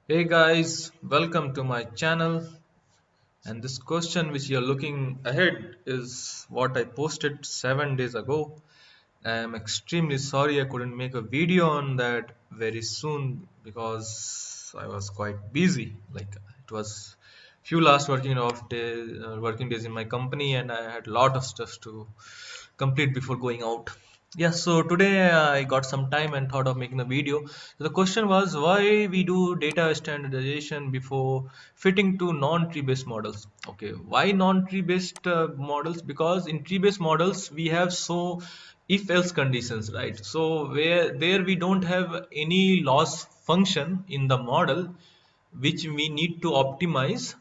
Hey guys, welcome to my channel. And this question which you're looking ahead is what I posted 7 days ago. I am extremely sorry I couldn't make a video on that very soon because I was quite busy. Like it was few last working days in my company, and I had a lot of stuff to complete before going out. Yeah, so today I got some time and thought of making a video. So the question was why we do data standardization before fitting to non-tree based models. Okay, why non-tree based models? Because in tree based models we have so if else conditions, right? So where there we don't have any loss function in the model which we need to optimize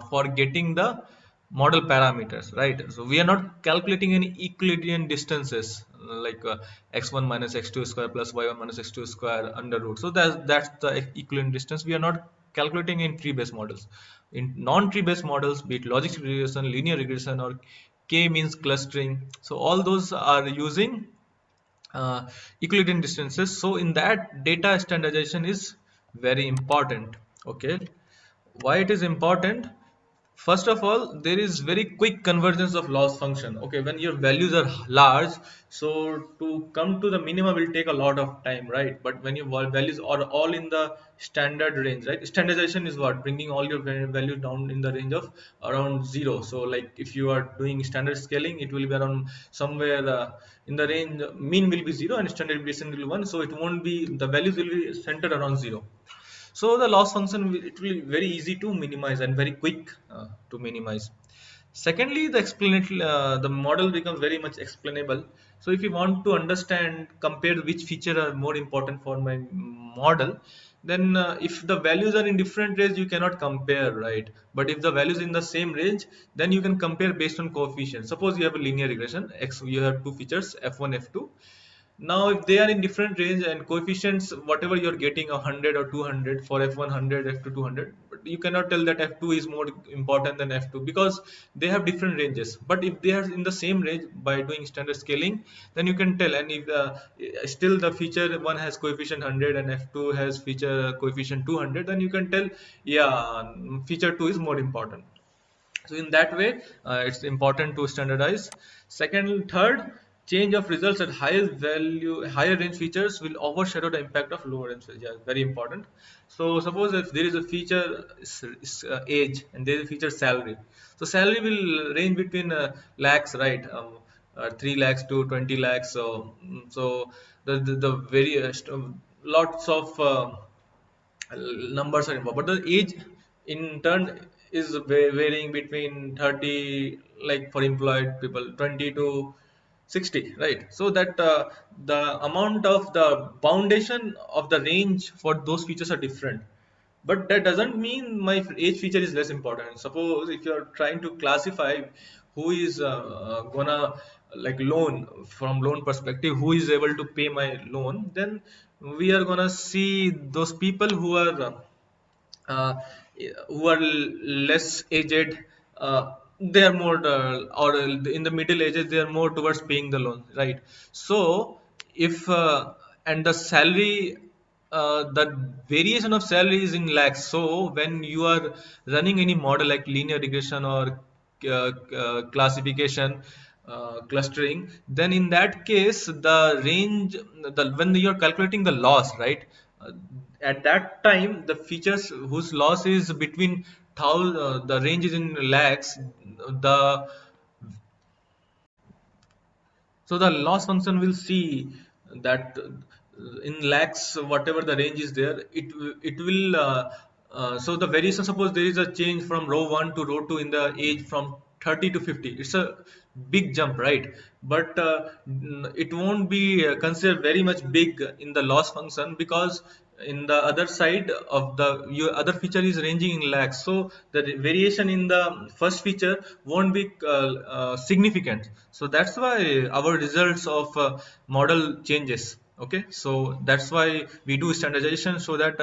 for getting the model parameters, right? So we are not calculating any Euclidean distances like x1 minus x2 square plus y1 minus x2 square under root. So that's the Euclidean distance. We are not calculating in tree-based models. In non-tree-based models, be it logistic regression, linear regression, or k-means clustering, so all those are using Euclidean distances. So in that, data standardization is very important. Okay, why it is important? First of all, there is very quick convergence of loss function. Okay, when your values are large, so to come to the minimum will take a lot of time, right? But when your values are all in the standard range, right? Standardization is what? Bringing all your values down in the range of around zero. So like if you are doing standard scaling, it will be around somewhere in the range, mean will be zero and standard deviation will be one. So it won't be, the values will be centered around zero. So the loss function it will be very easy to minimize and very quick to minimize. Secondly, the model becomes very much explainable. So if you want to understand, compare which feature are more important for my model, then if the values are in different range, you cannot compare, right? But if the values in the same range, then you can compare based on coefficient. Suppose you have a linear regression, x, you have two features f1, f2. Now, if they are in different range and coefficients, whatever you're getting 100 or 200 for F1 100, F2 200, but you cannot tell that F2 is more important than F2 because they have different ranges. But if they are in the same range by doing standard scaling, then you can tell. And if still the feature one has coefficient 100 and F2 has feature coefficient 200, then you can tell, yeah, feature 2 is more important. So in that way, it's important to standardize. Second, third, change of results at higher value, higher range features will overshadow the impact of lower range features. Yeah, very important. So suppose if there is a feature age and there is a feature salary, so salary will range between lakhs, right? 3 lakhs to 20 lakhs. So the very lots of numbers are involved, but the age in turn is varying between 30, like for employed people, 20 to 60, right? So that the amount of the foundation of the range for those features are different, but that doesn't mean my age feature is less important. Suppose if you're trying to classify who is gonna, like, loan, from loan perspective, who is able to pay my loan, then we are gonna see those people uh, who are less aged. They are more or in the middle ages, they are more towards paying the loan, right? So if and the salary, the variation of salary is in lakhs. So when you are running any model like linear regression or classification, clustering, then in that case the range, when you are calculating the loss, right? uh, at that time the features whose loss is between thousand, the range is in lakhs, the so the loss function will see that in lakhs, whatever the range is there, it will so the variation, suppose there is a change from row 1 to row 2 in the age from 30 to 50, it's a big jump, right? But it won't be considered very much big in the loss function because in the other side of the your other feature is ranging in lakhs, so the variation in the first feature won't be significant. So that's why our results of model changes. Okay, so that's why we do standardization, so that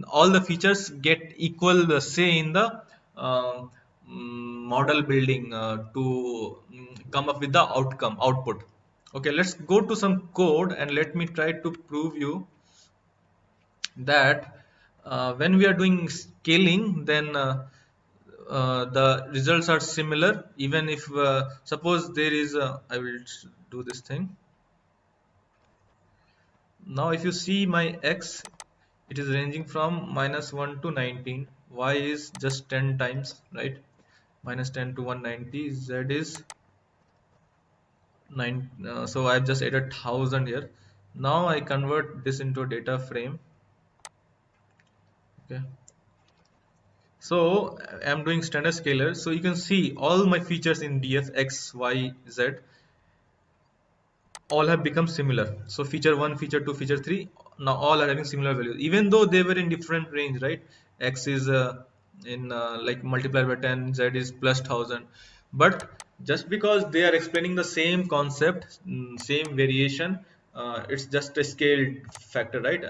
all the features get equal say in the model building to come up with the output. Okay, let's go to some code and let me try to prove you that when we are doing scaling, then the results are similar, even if suppose there is I will do this thing. Now if you see my x, it is ranging from -1 to 19. Y is just 10 times, right? -10 to 190. Z is 9. So I've just added 1000 here. Now I convert this into a data frame. Okay. So I'm doing standard scalar. So you can see all my features in DF X, Y, Z all have become similar. So feature 1, feature 2, feature 3, now all are having similar values, even though they were in different range, right? X is in like multiplied by 10, Z is plus 1000. But just because they are explaining the same concept, same variation, it's just a scaled factor, right?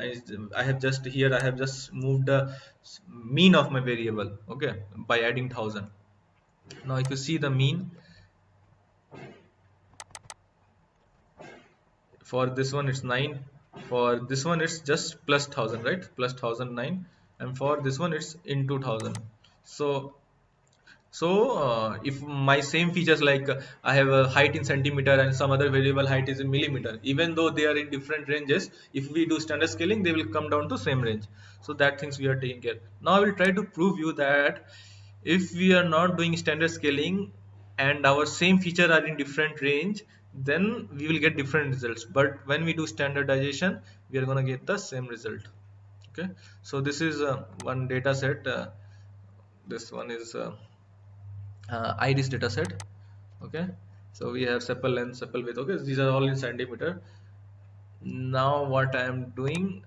I have just here, I have just moved the mean of my variable, okay, by adding 1000. Now if you see the mean, for this one it's 9, for this one it's just plus 1000, right? Plus 1009. And for this one it's into 1000. So if my same features, like I have a height in centimeter and some other variable height is in millimeter, even though they are in different ranges, if we do standard scaling they will come down to same range. So that things we are taking care. Now I will try to prove you that if we are not doing standard scaling and our same feature are in different range, then we will get different results. But when we do standardization, we are going to get the same result. Okay. So this is one data set. This one is iris data set. Okay. So we have sepal length, sepal width. Okay. These are all in centimeter. Now what I am doing,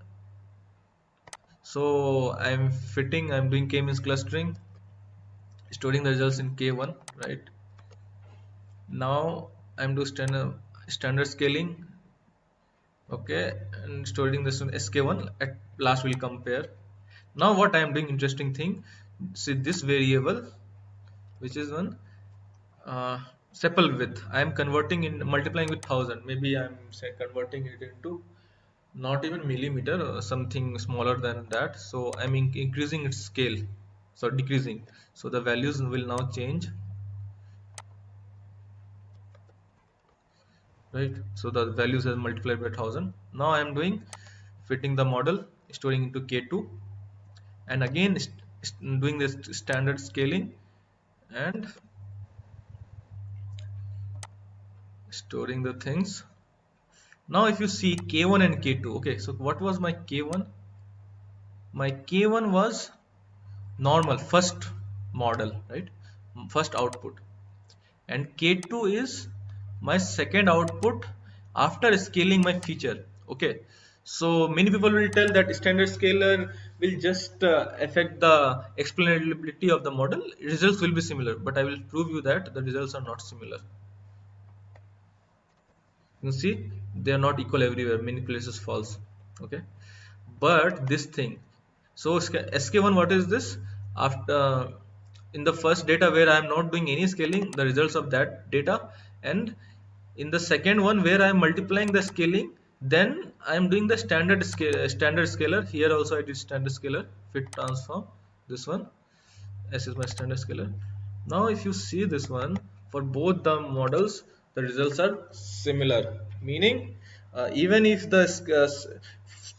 so I'm doing k-means clustering, storing the results in k1, right? Now I'm doing standard scaling, okay, and storing this in sk1. At last we'll compare. Now what I am doing, interesting thing, see this variable, which is one sepal width, I am converting in multiplying with 1000. Maybe I'm say converting it into not even millimeter, something smaller than that. So I'm increasing its scale, so decreasing. So the values will now change, right? So the values has multiplied by 1000. Now I am doing fitting the model, storing into k2, and again doing this standard scaling and storing the things. Now if you see k1 and k2, okay, so what was my k1? My k1 was normal first model, right? First output. And k2 is my second output after scaling my feature. Okay, so many people will tell that standard scaler will just affect the explainability of the model, results will be similar, but I will prove you that the results are not similar. You see, they are not equal everywhere, many places false. Okay, but this thing, so sk1, what is this? After in the first data where I am not doing any scaling, the results of that data, and in the second one where I am multiplying the scaling, then I am doing the standard scalar. Here also I did standard scalar, fit transform, this one, S is my standard scalar. Now if you see this one, for both the models, the results are similar. Meaning, even if the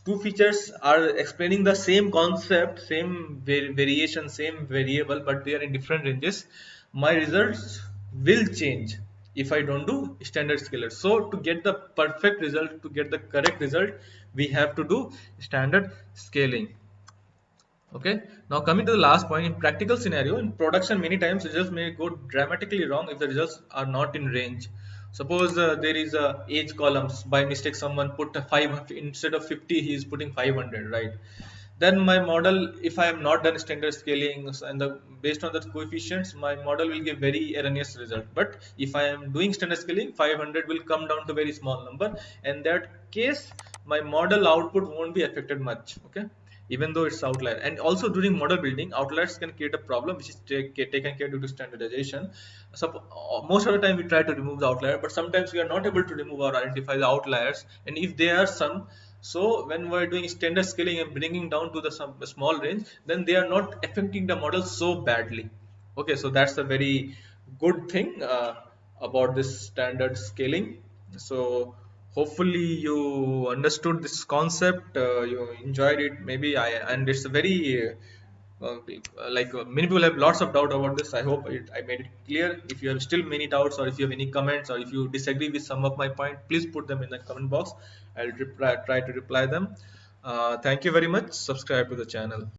two features are explaining the same concept, same variation, same variable, but they are in different ranges, my results will change if I don't do standard scalar. So to get the perfect result, to get the correct result, we have to do standard scaling. Okay, now coming to the last point, in practical scenario, in production, many times results may go dramatically wrong if the results are not in range. Suppose there is a age columns, by mistake someone put a 5 instead of 50, he is putting 500, right? Then my model, if I have not done standard scaling and based on the coefficients, my model will give very erroneous result. But if I am doing standard scaling, 500 will come down to very small number. In that case, my model output won't be affected much. Okay, even though it's outlier. And also during model building, outliers can create a problem which is taken care due to standardization. So most of the time we try to remove the outlier, but sometimes we are not able to remove or identify the outliers. And if there are some, So when we're doing standard scaling and bringing down to the small range, then they are not affecting the model so badly. Okay, so that's a very good thing about this standard scaling. So hopefully you understood this concept, you enjoyed it. Maybe and it's a very many people have lots of doubt about this. I hope I made it clear. If you have still many doubts, or if you have any comments, or if you disagree with some of my point, please put them in the comment box. I'll try to reply them. Thank you very much. Subscribe to the channel.